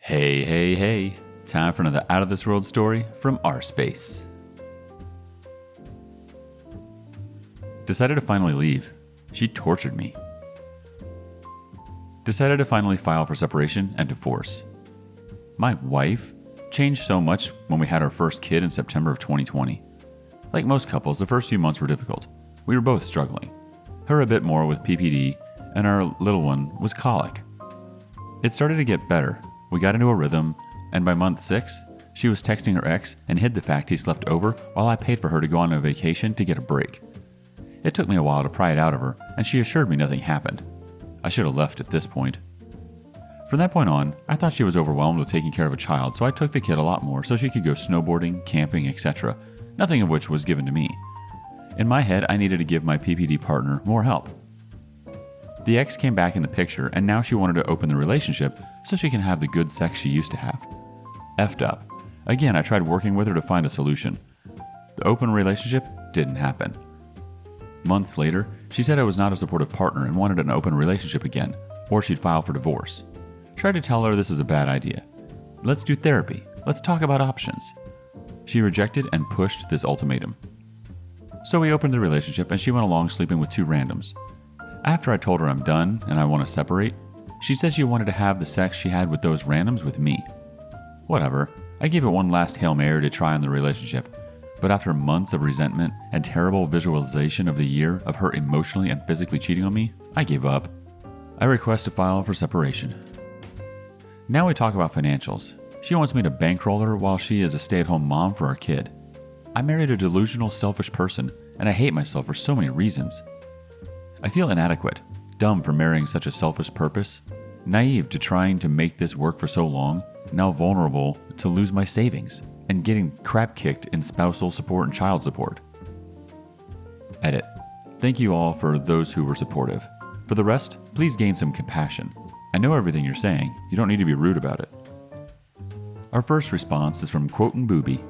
Hey, hey, hey. Time for another out of this world story from our space. Decided to finally leave. She tortured me. Decided to finally file for separation and divorce. My wife changed so much when we had our first kid in September of 2020. Like most couples, the first few months were difficult. We were both struggling. Her a bit more with PPD, and our little one was colic. It started to get better. We got into a rhythm, and by month 6, she was texting her ex and hid the fact he slept over while I paid for her to go on a vacation to get a break. It took me a while to pry it out of her, and she assured me nothing happened. I should have left at this point. From that point on, I thought she was overwhelmed with taking care of a child, so I took the kid a lot more so she could go snowboarding, camping, etc., nothing of which was given to me. In my head, I needed to give my PPD partner more help. The ex came back in the picture, and now she wanted to open the relationship so she can have the good sex she used to have. Effed up. Again, I tried working with her to find a solution. The open relationship didn't happen. Months later, she said I was not a supportive partner and wanted an open relationship again, or she'd file for divorce. Tried to tell her this is a bad idea. Let's do therapy. Let's talk about options. She rejected and pushed this ultimatum. So we opened the relationship and she went along sleeping with 2 randoms. After I told her I'm done and I want to separate, she said she wanted to have the sex she had with those randoms with me. Whatever, I gave it one last Hail Mary to try on the relationship, but after months of resentment and terrible visualization of the year of her emotionally and physically cheating on me, I gave up. I request to file for separation. Now we talk about financials. She wants me to bankroll her while she is a stay-at-home mom for our kid. I married a delusional, selfish person, and I hate myself for so many reasons. I feel inadequate, dumb for marrying such a selfish purpose, naive to trying to make this work for so long, now vulnerable to lose my savings, and getting crap kicked in spousal support and child support. Edit. Thank you all for those who were supportive. For the rest, please gain some compassion. I know everything you're saying. You don't need to be rude about it. Our first response is from Quote and Booby.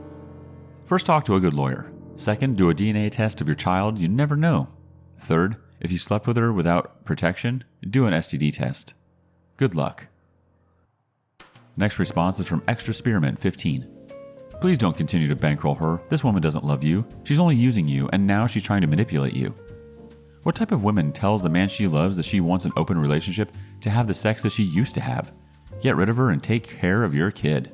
First, talk to a good lawyer. Second, do a DNA test of your child. You never know. Third, if you slept with her without protection, do an STD test. Good luck. Next response is from Extra Spearmint 15. Please don't continue to bankroll her. This woman doesn't love you. She's only using you, and now she's trying to manipulate you. What type of woman tells the man she loves that she wants an open relationship to have the sex that she used to have? Get rid of her and take care of your kid.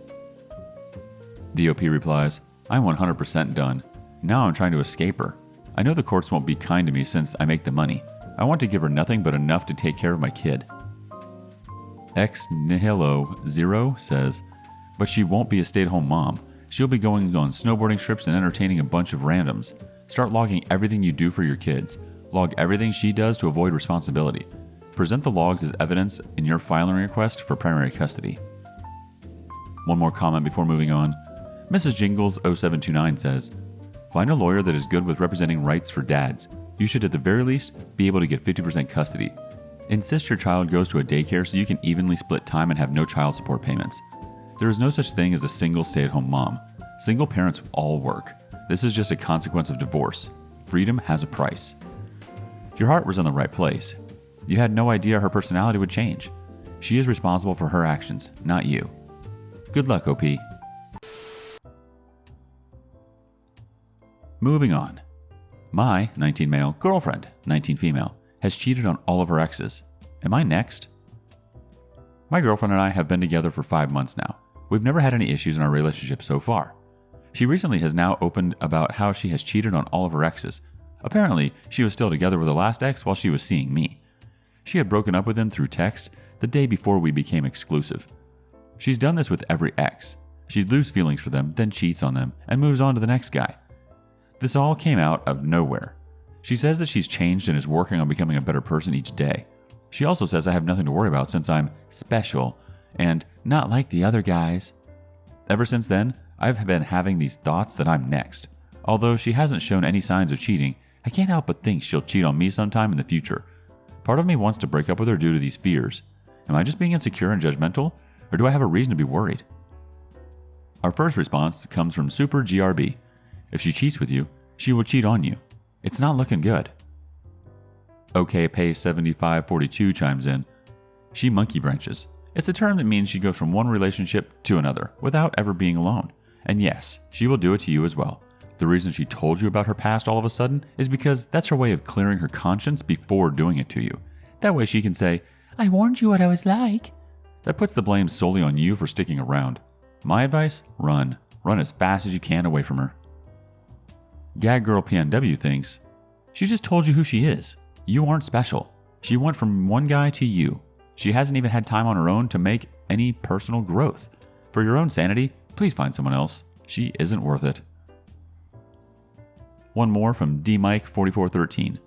The OP replies, I'm 100% done. Now I'm trying to escape her. I know the courts won't be kind to me since I make the money. I want to give her nothing but enough to take care of my kid. Ex Nihilo 0 says, but she won't be a stay-at-home mom. She'll be going on snowboarding trips and entertaining a bunch of randoms. Start logging everything you do for your kids. Log everything she does to avoid responsibility. Present the logs as evidence in your filing request for primary custody. One more comment before moving on. Mrs. Jingles 0729 says, find a lawyer that is good with representing rights for dads. You should at the very least be able to get 50% custody. Insist your child goes to a daycare so you can evenly split time and have no child support payments. There is no such thing as a single stay-at-home mom. Single parents all work. This is just a consequence of divorce. Freedom has a price. Your heart was in the right place. You had no idea her personality would change. She is responsible for her actions, not you. Good luck, OP. Moving on. My 19 male girlfriend, 19 female, has cheated on all of her exes. Am I next? My girlfriend and I have been together for 5 months now. We've never had any issues in our relationship so far. She recently has now opened about how she has cheated on all of her exes. Apparently, she was still together with the last ex while she was seeing me. She had broken up with him through text the day before we became exclusive. She's done this with every ex. She'd lose feelings for them, then cheats on them, and moves on to the next guy. This all came out of nowhere. She says that she's changed and is working on becoming a better person each day. She also says I have nothing to worry about since I'm special and not like the other guys. Ever since then, I've been having these thoughts that I'm next. Although she hasn't shown any signs of cheating, I can't help but think she'll cheat on me sometime in the future. Part of me wants to break up with her due to these fears. Am I just being insecure and judgmental, or do I have a reason to be worried? Our first response comes from Super GRB. If she cheats with you, she will cheat on you. It's not looking good. OK Pay 7542 chimes in. She monkey branches. It's a term that means she goes from one relationship to another without ever being alone. And yes, she will do it to you as well. The reason she told you about her past all of a sudden is because that's her way of clearing her conscience before doing it to you. That way she can say, "I warned you what I was like." That puts the blame solely on you for sticking around. My advice? Run. Run as fast as you can away from her. Gag Girl PNW thinks, she just told you who she is. You aren't special. She went from one guy to you. She hasn't even had time on her own to make any personal growth. For your own sanity, please find someone else. She isn't worth it. One more from DMike4413.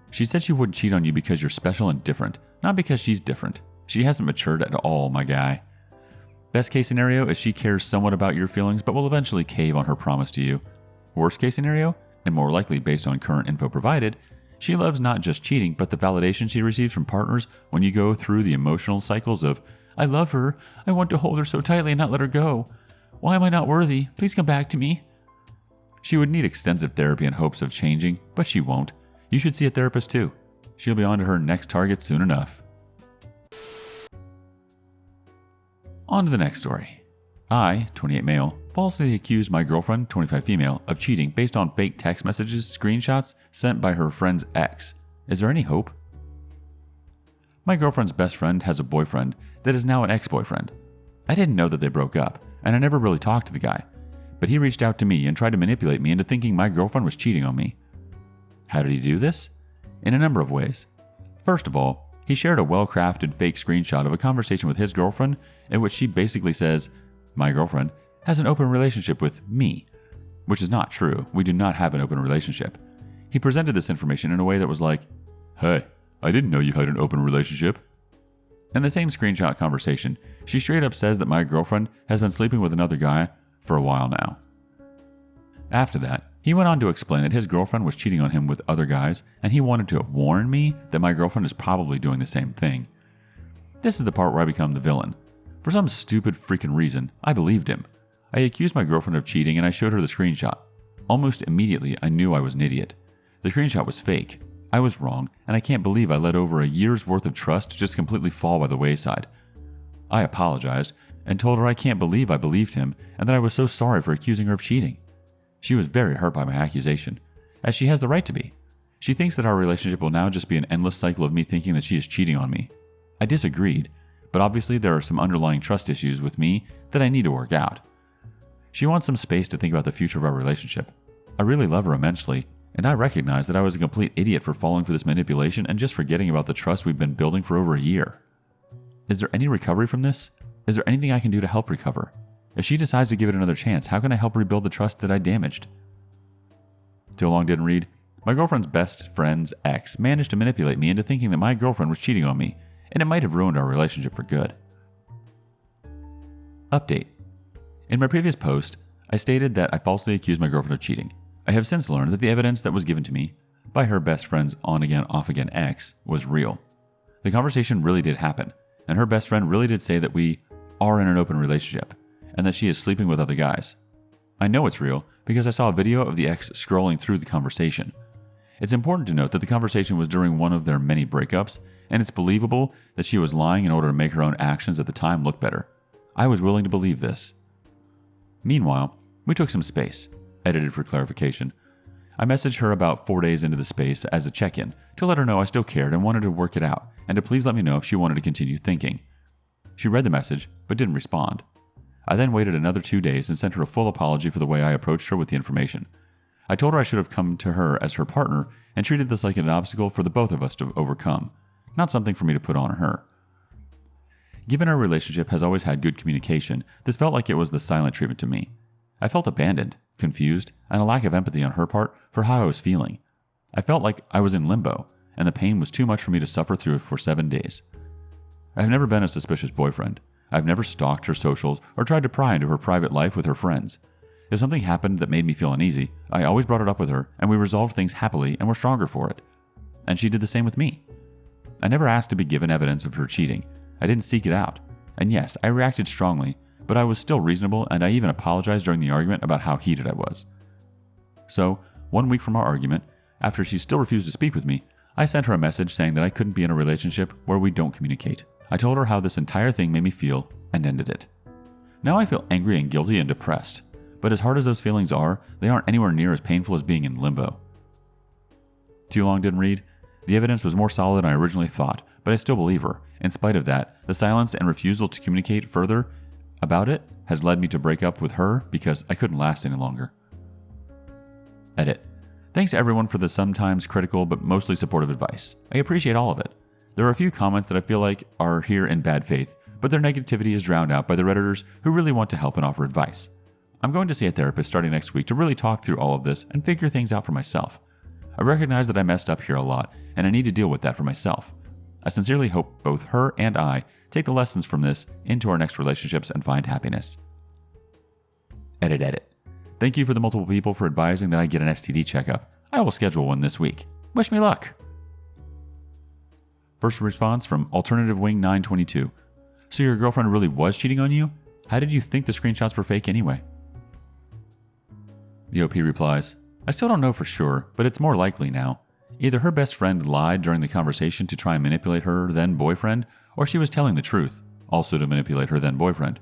She said she wouldn't cheat on you because you're special and different, not because she's different. She hasn't matured at all, my guy. Best case scenario is she cares somewhat about your feelings but will eventually cave on her promise to you. Worst case scenario, and more likely based on current info provided, she loves not just cheating but the validation she receives from partners when you go through the emotional cycles of, "I love her, I want to hold her so tightly and not let her go. Why am I not worthy? Please come back to me." She would need extensive therapy in hopes of changing, but she won't. You should see a therapist too. She'll be on to her next target soon enough. On to the next story. I, 28 male, falsely accused my girlfriend, 25 female, of cheating based on fake text messages, screenshots sent by her friend's ex. Is there any hope? My girlfriend's best friend has a boyfriend that is now an ex-boyfriend. I didn't know that they broke up, and I never really talked to the guy. But he reached out to me and tried to manipulate me into thinking my girlfriend was cheating on me. How did he do this? In a number of ways. First of all, he shared a well-crafted fake screenshot of a conversation with his girlfriend in which she basically says, "My girlfriend has an open relationship with me," which is not true. We do not have an open relationship. He presented this information in a way that was like, "Hey, I didn't know you had an open relationship." In the same screenshot conversation, she straight up says that my girlfriend has been sleeping with another guy for a while now. After that, he went on to explain that his girlfriend was cheating on him with other guys, and he wanted to warn me that my girlfriend is probably doing the same thing. This is the part where I become the villain. For some stupid freaking reason, I believed him. I accused my girlfriend of cheating and I showed her the screenshot. Almost immediately, I knew I was an idiot. The screenshot was fake. I was wrong, and I can't believe I let over a year's worth of trust to just completely fall by the wayside. I apologized and told her I can't believe I believed him and that I was so sorry for accusing her of cheating. She was very hurt by my accusation, as she has the right to be. She thinks that our relationship will now just be an endless cycle of me thinking that she is cheating on me. I disagreed, but obviously there are some underlying trust issues with me that I need to work out. She wants some space to think about the future of our relationship. I really love her immensely, and I recognize that I was a complete idiot for falling for this manipulation and just forgetting about the trust we've been building for over a year. Is there any recovery from this? Is there anything I can do to help recover? If she decides to give it another chance, how can I help rebuild the trust that I damaged? Too long didn't read. My girlfriend's best friend's ex managed to manipulate me into thinking that my girlfriend was cheating on me, and it might have ruined our relationship for good. Update. In my previous post, I stated that I falsely accused my girlfriend of cheating. I have since learned that the evidence that was given to me by her best friend's on-again, off-again ex was real. The conversation really did happen, and her best friend really did say that we are in an open relationship, and that she is sleeping with other guys. I know it's real because I saw a video of the ex scrolling through the conversation. It's important to note that the conversation was during one of their many breakups, and it's believable that she was lying in order to make her own actions at the time look better. I was willing to believe this. Meanwhile, we took some space, edited for clarification. I messaged her about 4 days into the space as a check-in to let her know I still cared and wanted to work it out, and to please let me know if she wanted to continue thinking. She read the message, but didn't respond. I then waited another 2 days and sent her a full apology for the way I approached her with the information. I told her I should have come to her as her partner and treated this like an obstacle for the both of us to overcome, not something for me to put on her. Given our relationship has always had good communication, this felt like it was the silent treatment to me. I felt abandoned, confused, and a lack of empathy on her part for how I was feeling. I felt like I was in limbo, and the pain was too much for me to suffer through for 7 days. I have never been a suspicious boyfriend. I've never stalked her socials or tried to pry into her private life with her friends. If something happened that made me feel uneasy, I always brought it up with her, and we resolved things happily and were stronger for it. And she did the same with me. I never asked to be given evidence of her cheating. I didn't seek it out. And yes, I reacted strongly, but I was still reasonable, and I even apologized during the argument about how heated I was. So, 1 week from our argument, after she still refused to speak with me, I sent her a message saying that I couldn't be in a relationship where we don't communicate. I told her how this entire thing made me feel and ended it. Now I feel angry and guilty and depressed, but as hard as those feelings are, they aren't anywhere near as painful as being in limbo. Too long didn't read? The evidence was more solid than I originally thought, but I still believe her. In spite of that, the silence and refusal to communicate further about it has led me to break up with her because I couldn't last any longer. Edit. Thanks to everyone for the sometimes critical but mostly supportive advice. I appreciate all of it. There are a few comments that I feel like are here in bad faith, but their negativity is drowned out by the Redditors who really want to help and offer advice. I'm going to see a therapist starting next week to really talk through all of this and figure things out for myself. I recognize that I messed up here a lot, and I need to deal with that for myself. I sincerely hope both her and I take the lessons from this into our next relationships and find happiness. Edit. Thank you for the multiple people for advising that I get an STD checkup. I will schedule one this week. Wish me luck. First response from Alternative Wing 922. So your girlfriend really was cheating on you? How did you think the screenshots were fake anyway? The OP replies, I still don't know for sure, but it's more likely now. Either her best friend lied during the conversation to try and manipulate her then boyfriend, or she was telling the truth, also to manipulate her then boyfriend.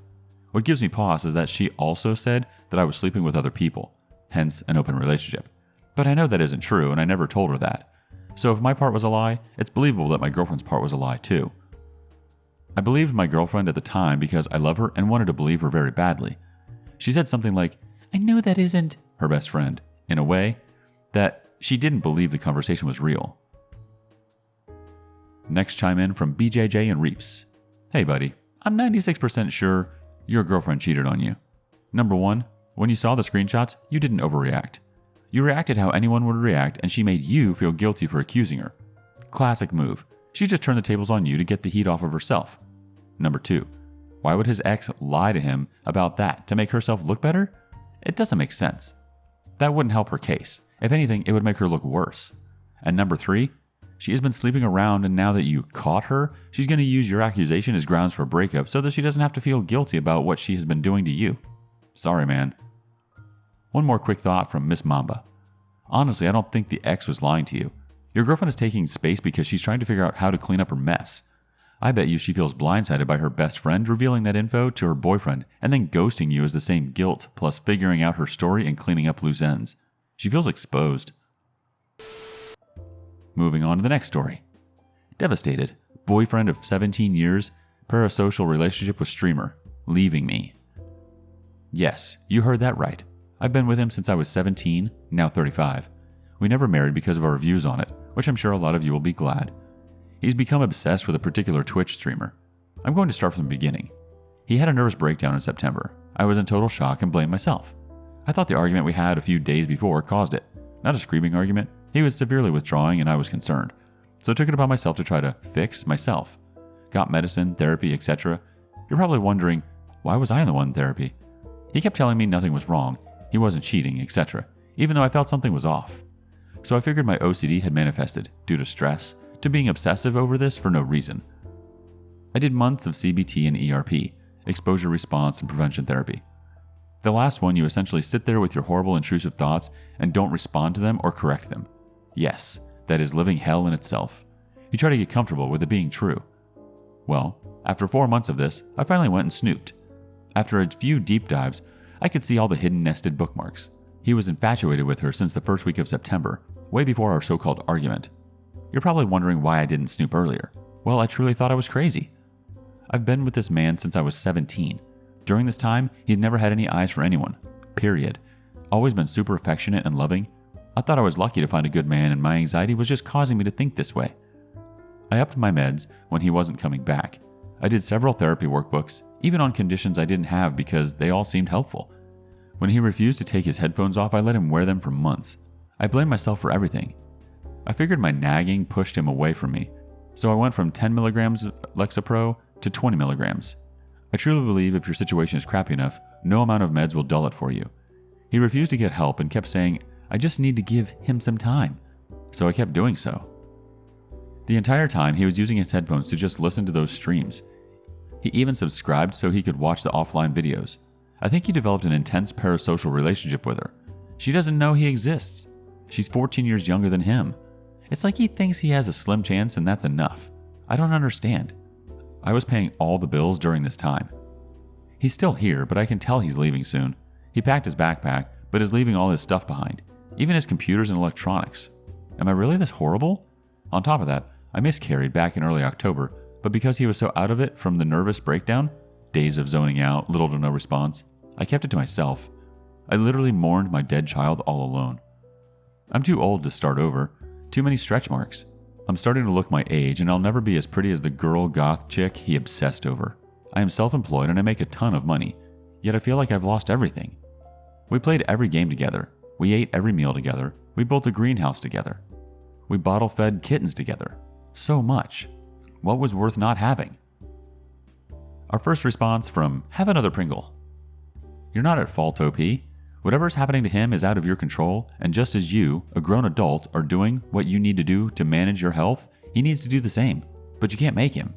What gives me pause is that she also said that I was sleeping with other people, hence an open relationship. But I know that isn't true, and I never told her that. So if my part was a lie, it's believable that my girlfriend's part was a lie too. I believed my girlfriend at the time because I love her and wanted to believe her very badly. She said something like, I know that isn't her best friend, in a way that she didn't believe the conversation was real. Next chime in from BJJ and Reefs. Hey buddy, I'm 96% sure your girlfriend cheated on you. Number one, when you saw the screenshots, you didn't overreact. You reacted how anyone would react, and she made you feel guilty for accusing her. Classic move. She just turned the tables on you to get the heat off of herself. Number two, why would his ex lie to him about that to make herself look better? It doesn't make sense. That wouldn't help her case. If anything, it would make her look worse. And number three, she has been sleeping around, and now that you caught her, she's going to use your accusation as grounds for a breakup so that she doesn't have to feel guilty about what she has been doing to you. Sorry, man. One more quick thought from Miss Mamba. Honestly, I don't think the ex was lying to you. Your girlfriend is taking space because she's trying to figure out how to clean up her mess. I bet you she feels blindsided by her best friend revealing that info to her boyfriend and then ghosting you as the same guilt plus figuring out her story and cleaning up loose ends. She feels exposed. Moving on to the next story. Devastated. Boyfriend of 17 years, parasocial relationship with streamer, leaving me. Yes, you heard that right. I've been with him since I was 17, now 35. We never married because of our views on it, which I'm sure a lot of you will be glad. He's become obsessed with a particular Twitch streamer. I'm going to start from the beginning. He had a nervous breakdown in September. I was in total shock and blamed myself. I thought the argument we had a few days before caused it. Not a screaming argument. He was severely withdrawing and I was concerned. So I took it upon myself to try to fix myself. Got medicine, therapy, etc. You're probably wondering, why was I the one in therapy? He kept telling me nothing was wrong, he wasn't cheating, etc., even though I felt something was off. So I figured my OCD had manifested, due to stress, to being obsessive over this for no reason. I did months of CBT and ERP, exposure response and prevention therapy. The last one, you essentially sit there with your horrible intrusive thoughts and don't respond to them or correct them. Yes, that is living hell in itself. You try to get comfortable with it being true. Well, after 4 months of this, I finally went and snooped. After a few deep dives, I could see all the hidden nested bookmarks. He was infatuated with her since the first week of September, way before our so-called argument. You're probably wondering why I didn't snoop earlier. Well, I truly thought I was crazy. I've been with this man since I was 17. During this time, he's never had any eyes for anyone. Period. Always been super affectionate and loving. I thought I was lucky to find a good man, and my anxiety was just causing me to think this way. I upped my meds when he wasn't coming back. I did several therapy workbooks, even on conditions I didn't have because they all seemed helpful. When he refused to take his headphones off, I let him wear them for months. I blamed myself for everything. I figured my nagging pushed him away from me, so I went from 10 milligrams Lexapro to 20 milligrams. I truly believe if your situation is crappy enough, no amount of meds will dull it for you. He refused to get help and kept saying, I just need to give him some time. So I kept doing so. The entire time, he was using his headphones to just listen to those streams. He even subscribed so he could watch the offline videos. I think he developed an intense parasocial relationship with her. She doesn't know he exists. She's 14 years younger than him. It's like he thinks he has a slim chance and that's enough. I don't understand. I was paying all the bills during this time. He's still here, but I can tell he's leaving soon. He packed his backpack, but is leaving all his stuff behind, even his computers and electronics. Am I really this horrible? On top of that, I miscarried back in early October, but because he was so out of it from the nervous breakdown, days of zoning out, little to no response, I kept it to myself. I literally mourned my dead child all alone. I'm too old to start over, too many stretch marks. I'm starting to look my age, and I'll never be as pretty as the girl goth chick he obsessed over. I am self-employed and I make a ton of money, yet I feel like I've lost everything. We played every game together. We ate every meal together. We built a greenhouse together. We bottle-fed kittens together. So much. What was worth not having? Our first response from Have Another Pringle. You're not at fault, OP. Whatever's happening to him is out of your control, and just as you, a grown adult, are doing what you need to do to manage your health, he needs to do the same. But you can't make him.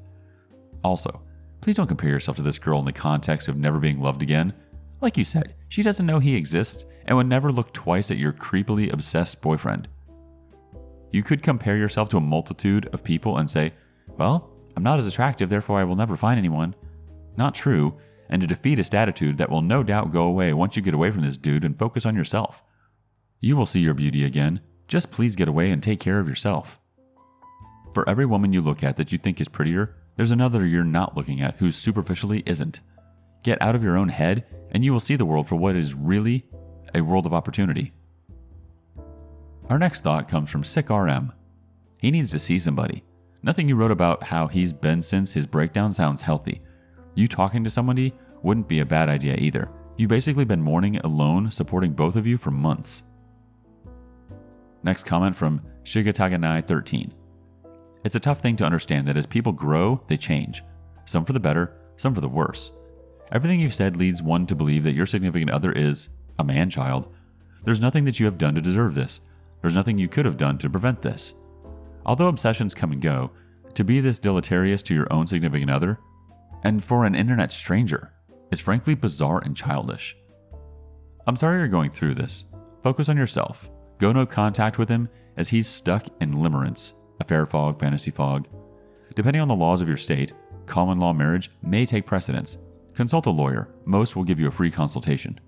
Also, please don't compare yourself to this girl in the context of never being loved again. Like you said, she doesn't know he exists and would never look twice at your creepily obsessed boyfriend. You could compare yourself to a multitude of people and say, well, I'm not as attractive, therefore I will never find anyone. Not true, and a defeatist attitude that will no doubt go away once you get away from this dude and focus on yourself. You will see your beauty again. Just please get away and take care of yourself. For every woman you look at that you think is prettier, there's another you're not looking at who superficially isn't. Get out of your own head, and you will see the world for what is really a world of opportunity. Our next thought comes from Sick RM. He needs to see somebody. Nothing you wrote about how he's been since his breakdown sounds healthy. You talking to somebody wouldn't be a bad idea either. You've basically been mourning alone, supporting both of you for months. Next comment from Shigataganai13. It's a tough thing to understand that as people grow, they change. Some for the better, some for the worse. Everything you've said leads one to believe that your significant other is a man-child. There's nothing that you have done to deserve this. There's nothing you could have done to prevent this. Although obsessions come and go, to be this deleterious to your own significant other, and for an internet stranger, is frankly bizarre and childish. I'm sorry you're going through this. Focus on yourself. Go no contact with him as he's stuck in limerence, a fair fog, fantasy fog. Depending on the laws of your state, common law marriage may take precedence. Consult a lawyer. Most will give you a free consultation.